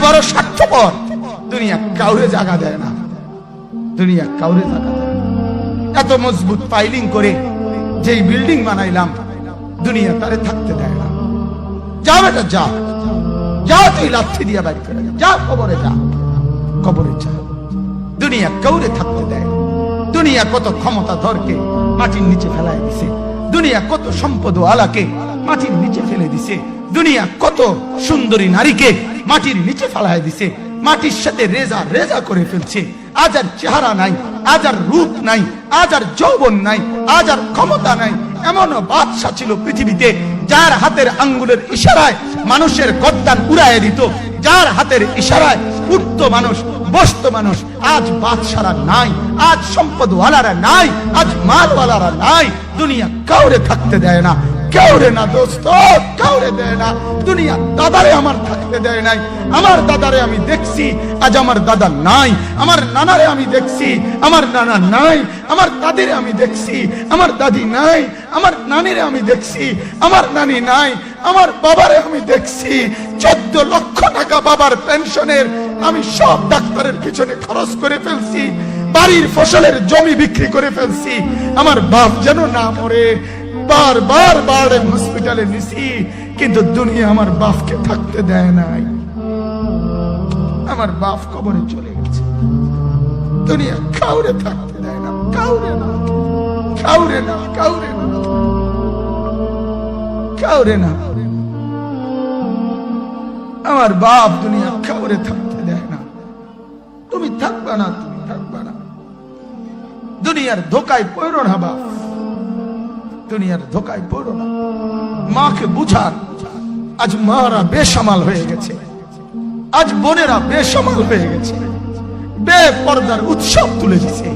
বড় স্বার্থপর, দুনিয়া কাউরে জায়গা দেয় না, দুনিয়া কাউরে জায়গা দেয় না। এত মজবুত ফাইলিং করে যেই বিল্ডিং বানাইলাম, দুনিয়া তারে থাকতে দেয় না। যা বেটা যা, যা তুই লাথি দিয়া বাড়ি করে যা, কবরে যা, কবরে যা। দুনিয়া কাউরে থাকতে দেয় না। দুনিয়া কত ক্ষমতাধরকে মাটির নিচে ফেলায় দিছে, দুনিয়া কত সম্পদ আলাকে মাটির নিচে ফেলে দিছে, দুনিয়া কত সুন্দরী নারীকে মাটির নিচে ফেলায় দিছে, মাটির সাথে রেজা রেজা করে ফেলছে। আজ আর চেহারা নাই, আজ আর রূপ নাই, আজ আর যৌবন নাই, আজ আর ক্ষমতা নাই। এমন বাদশা ছিল পৃথিবীতে যার হাতের আঙ্গুলের ইশারায় মানুষের গর্দান উড়াইয়া দিত, যার হাতের ইশারায় উঠতো মানুষ, বসতো মানুষ। আজ বাদশারা নাই, আজ সম্পদওয়ালারা নাই, আজ মালওয়ালারা নাই। দুনিয়া কাউরে থাকতে দেয় না, কাউরে না দোস্ত, কাউরে দেয় না। দুনিয়া দাদারে আমার থাকতে দেয় নাই। আমার দাদারে আমি দেখছি, আজ আমার দাদা নাই। আমার নানারে আমি দেখছি, আমার নানা নাই। আমার দাদিরে আমি দেখছি, আমার দাদি নাই। আমার নানিরে আমি দেখছি, আমার নানি নাই। আমার বাবারে আমি দেখছি, 14 লক্ষ টাকা বাবার পেনশনের আমি সব ডাক্তারের পিছনে খরচ করে ফেলছি, বাড়ির ফসলের জমি বিক্রি করে ফেলছি। আমার বাপ যেন না মরে বারবার বারে হসপিটালে নিছি, কিন্তু দুনিয়া আমার বাপকে থাকতে দেয় নাই। আমার বাপ কবরে চলে গেছে, দুনিয়া কাউরে থাকতে দেয় না, কাউরে না, কাউরে না, কাউরে না, কাউরে না। আমার বাপ দুনিয়া কাউরে থাকতে দেয় না। তুমি থাকবা না, তুমি থাকবা না। দুনিয়ার ধোকায় পড়ো না বাপ, দুনিয়ার ধোকায় পড়ো না। মাকে বুঝান, আজ মারা বেসামাল হয়ে গেছে, আজ বোনেরা বেসামাল হয়ে গেছে, বেপরদার উৎসব তুলে দিছে।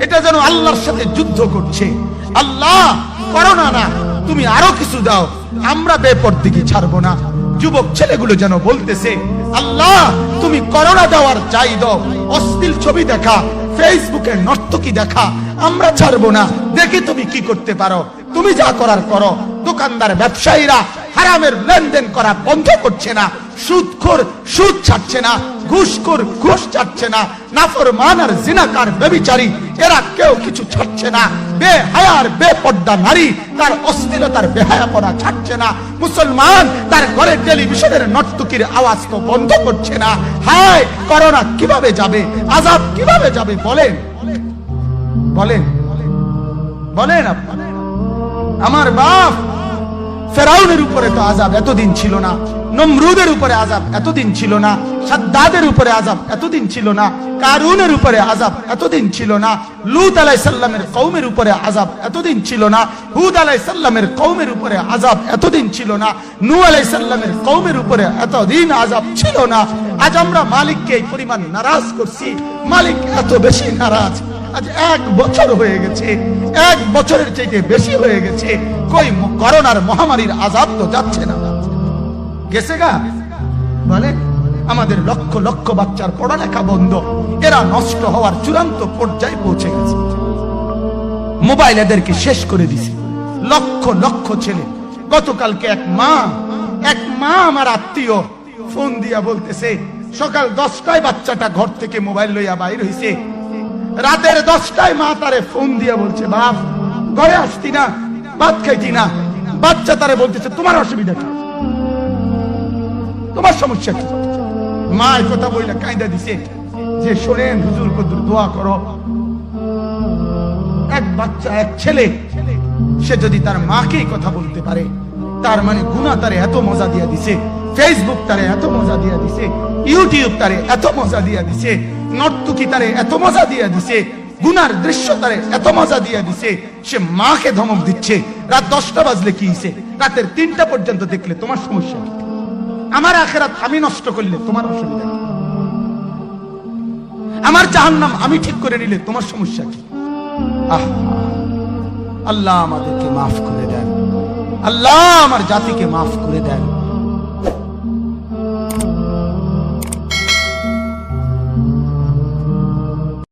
এটা যেন আল্লাহর সাথে যুদ্ধ করছে। আল্লাহ করোনা না, তুমি আরো কিছু দাও, আমরা বেপরদিকে ছাড়বো না। যুবক ছেলেগুলো যেন বলতেছে, আল্লাহ তুমি করোনা দেওয়ার চাই দাও, অশ্লীল ছবি দেখা, ফেসবুকে নর্তকী দেখা আমরা ছাড়বো না। দেখি তুমি কি করতে পারো, তুমি যা করার করো। দোকানদার ব্যবসায়ীরা হারামের লেনদেন করা বন্ধ করছে না, সুদখোর সুদ ছাড়ছে না, ঘুষখোর ঘুষ ছাড়ছে না, নাফরমান আর জিনাকার ব্যভিচারী এরা কেউ কিছু ছাড়ছে না। বেহায়ার বেপর্দা নারী তার অশ্লীলতার বেহায়াপনা ছাড়ছে না। মুসলমান তার ঘরে টেলিভিশনের নর্তকীর আওয়াজ তো বন্ধ করছে না। হায় করোনা কিভাবে যাবে, আযাব কিভাবে যাবে বলেন, বলেন, বলেন আপনারা। আমার বাপ ফেরাউনের উপরে তো আযাব এতদিন ছিল না, নমরুদের উপরে আযাব এতদিন ছিল না, সাদ্দাদের উপরে আযাব এতদিন ছিল না, কারুনের উপরে আযাব এতদিন ছিল না, লূত আলাইহিস সালামের কওমের উপরে আযাব এতদিন ছিল না, হুদ আলাইহিস সালামের কওমের উপরে আযাব এতদিন ছিল না, নূহ আলাইহিস সালামের কওমের উপরে এতদিন আযাব ছিল না। আজ আমরা মালিককে এই পরিমাণ নারাজ করছি, মালিক এত বেশি নারাজ। আজ 1 বছর হয়ে গেছে, 1 বছরের চাইতে বেশি হয়ে গেছে, কই করোনার মহামারীর আযাব তো যাচ্ছে না, গেছে গা বলে। আমাদের লক্ষ লক্ষ বাচ্চার পড়ালেখা বন্ধ, এরা নষ্ট হওয়ার চূড়ান্ত পর্যায়ে পৌঁছে গেছে। মোবাইল এদেরকে শেষ করে দিছে, লক্ষ লক্ষ ছেলে। গতকালকে এক মা আমার আত্মীয় ফোন দিয়া বলতেছে, সকাল 10টায় বাচ্চাটা ঘর থেকে মোবাইল লইয়া বাইর হইছে, রাতের 10টায় মা তারে ফোন দিয়া বলছে, বাপ ঘরে আসতি না, ভাত খাইতি না। বাচ্চা তারে বলতেছে, তোমার অসুবিধা কি, তোমার সমস্যা কি? মা এই কথা বইলা কাঁদা দিছে যে, শোনেন হুজুর কদ্দুর দোয়া করো। এক বাচ্চা, এক ছেলে, সে যদি তার মাকে কথা বলতে পারে, তার মানে গুনাহ তারে এত মজা দিয়া দিছে, ফেসবুক তারে এত মজা দিয়া দিছে, ইউটিউব তারে এত মজা দিয়া দিছে, নর্তকী তারে এত মজা দিয়া দিছে, গুনার দৃশ্য তারে এত মজা দিয়া দিছে, সে মাকে ধমক দিচ্ছে। রাত 10টা বাজলে কি হইছে, রাতের 3টা পর্যন্ত দেখলে তোমার সমস্যা কি? আমার আখিরাত আমি নষ্ট করলে তোমার অসুবিধা কি? আমার জাহান্নাম আমি ঠিক করে নিলে তোমার সমস্যা কি? আল্লাহ আমাদেরকে মাফ করে দেন, আল্লাহ আমার জাতিকে মাফ করে দেন।